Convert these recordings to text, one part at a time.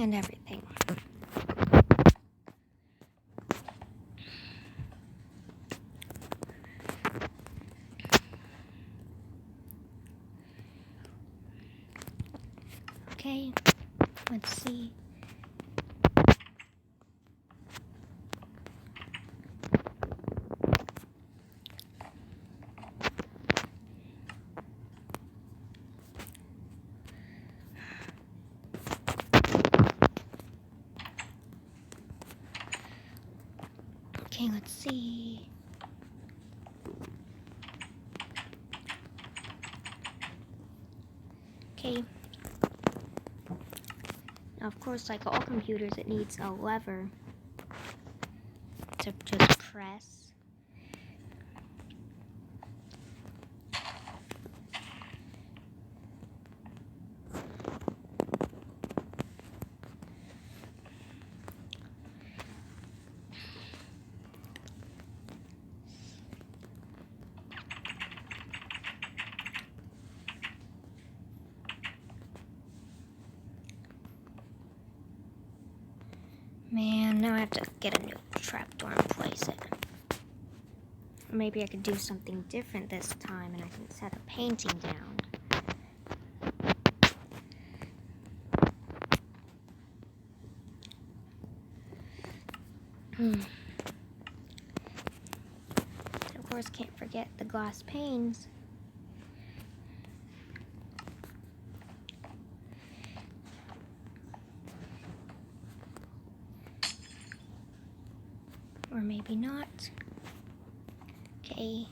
and everything. Okay, let's see. Okay, let's see. Okay. Now, of course, like all computers, it needs a lever to just press. Man, now I have to get a new trapdoor and place it. Maybe I could do something different this time and I can set a painting down. Of course, can't forget the glass panes. Or maybe not. Okay.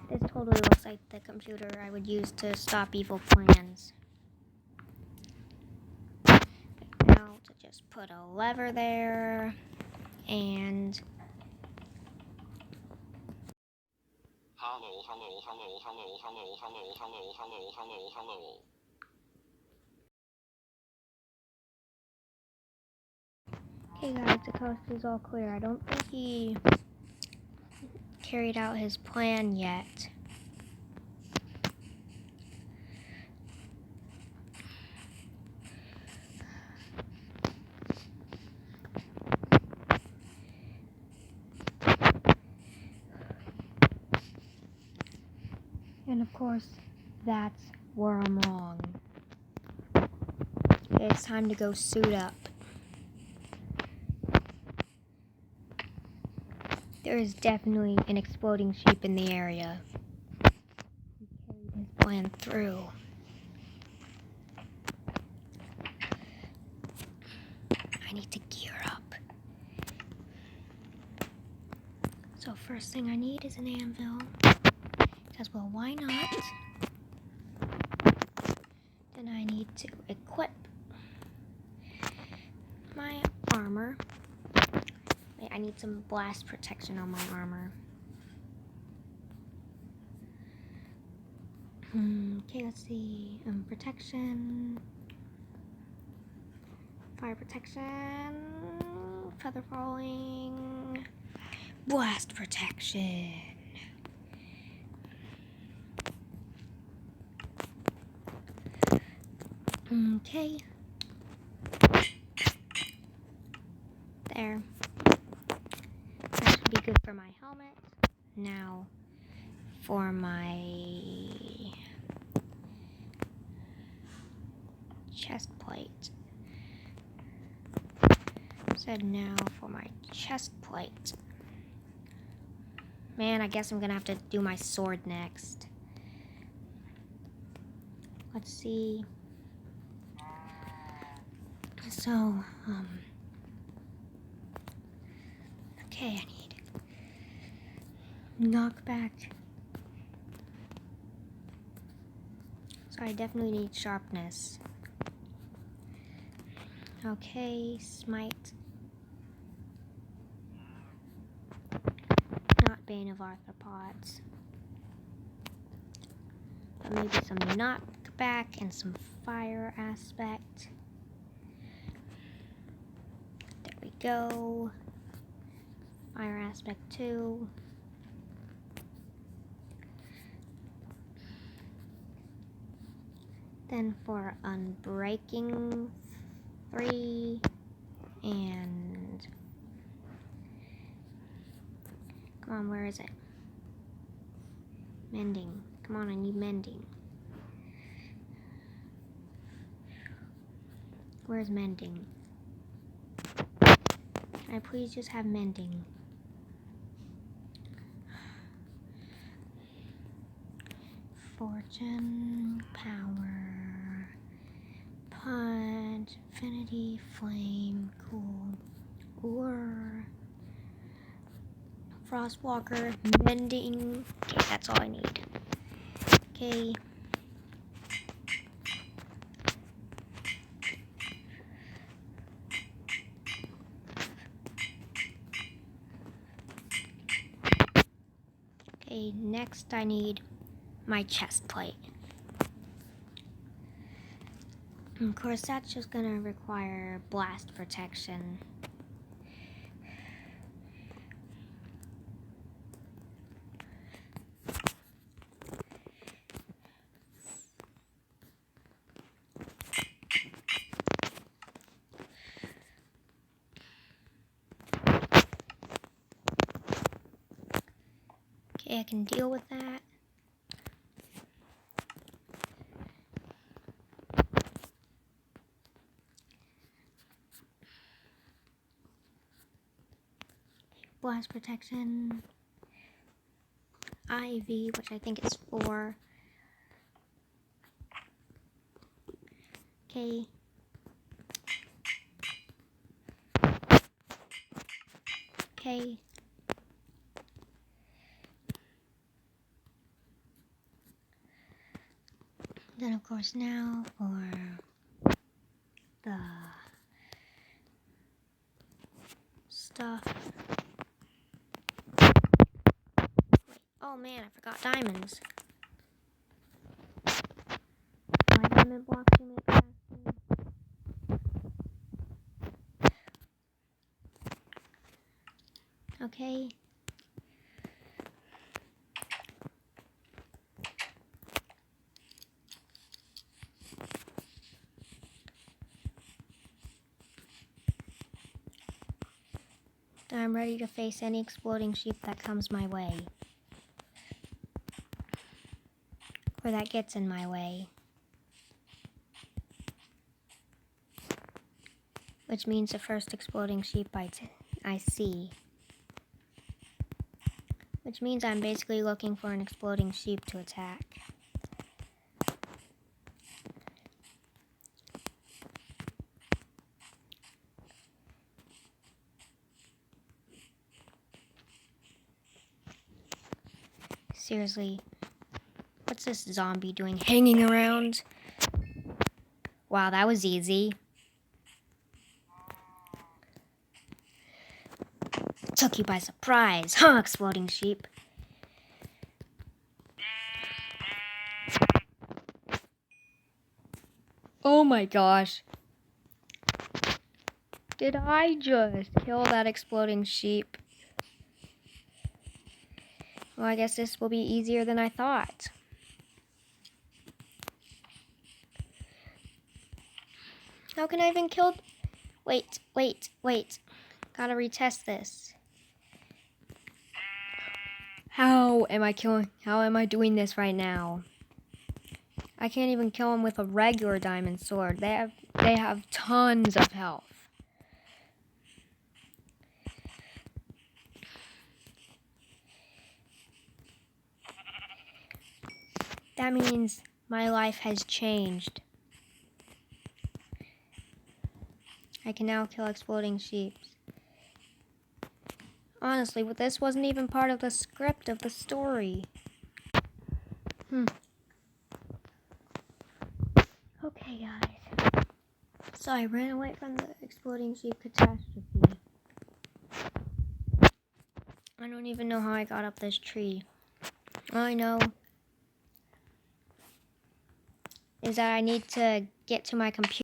This totally looks like the computer I would use to stop evil plans. Now to just put a lever there and okay guys, the coast is all clear. I don't think he carried out his plan yet. And of course, that's where I'm wrong. Okay, it's time to go suit up. There is definitely an exploding sheep in the area. He carried his plan through. I need to gear up. So first thing I need is an anvil. Because, well, why not? Then I need to equip my armor. Wait, I need some blast protection on my armor. Okay, let's see. Protection. Fire protection. Feather falling. Blast protection. Okay. There. That should be good for my helmet. Now, for my chest plate. Now for my chest plate. Man, I guess I'm gonna have to do my sword next. Let's see. So, okay, I need knockback. So I definitely need sharpness. Okay, smite. Not Bane of Arthropods. But maybe some knockback and some fire aspect. There we go. Fire aspect 2. Then for unbreaking 3 and come on, where is it? Mending. Come on, I need mending. Where's mending? Can I please just have mending? Fortune, power, punch, infinity, flame, cool, or frostwalker, mending. Okay, that's all I need. Okay. Okay, next I need my chest plate. Of course, that's just gonna require blast protection. Okay, I can deal with that. Blast protection. IV, which I think is 4. Okay. Okay. Then of course now for the stuff. Wait. Oh man, I forgot diamonds. My diamond block to make faster. Okay. I'm ready to face any exploding sheep that comes my way. Or that gets in my way. Which means the first exploding sheep I see. Which means I'm basically looking for an exploding sheep to attack. Seriously, what's this zombie doing hanging around? Wow, that was easy. Took you by surprise, huh, exploding sheep? Oh my gosh. Did I just kill that exploding sheep? Well, I guess this will be easier than I thought. How can I even kill... Wait. Gotta retest this. How am I doing this right now? I can't even kill him with a regular diamond sword. They have tons of health. That means my life has changed. I can now kill exploding sheep. Honestly, this wasn't even part of the script of the story. Okay, guys. So I ran away from the exploding sheep catastrophe. I don't even know how I got up this tree. All I know is that I need to get to my computer.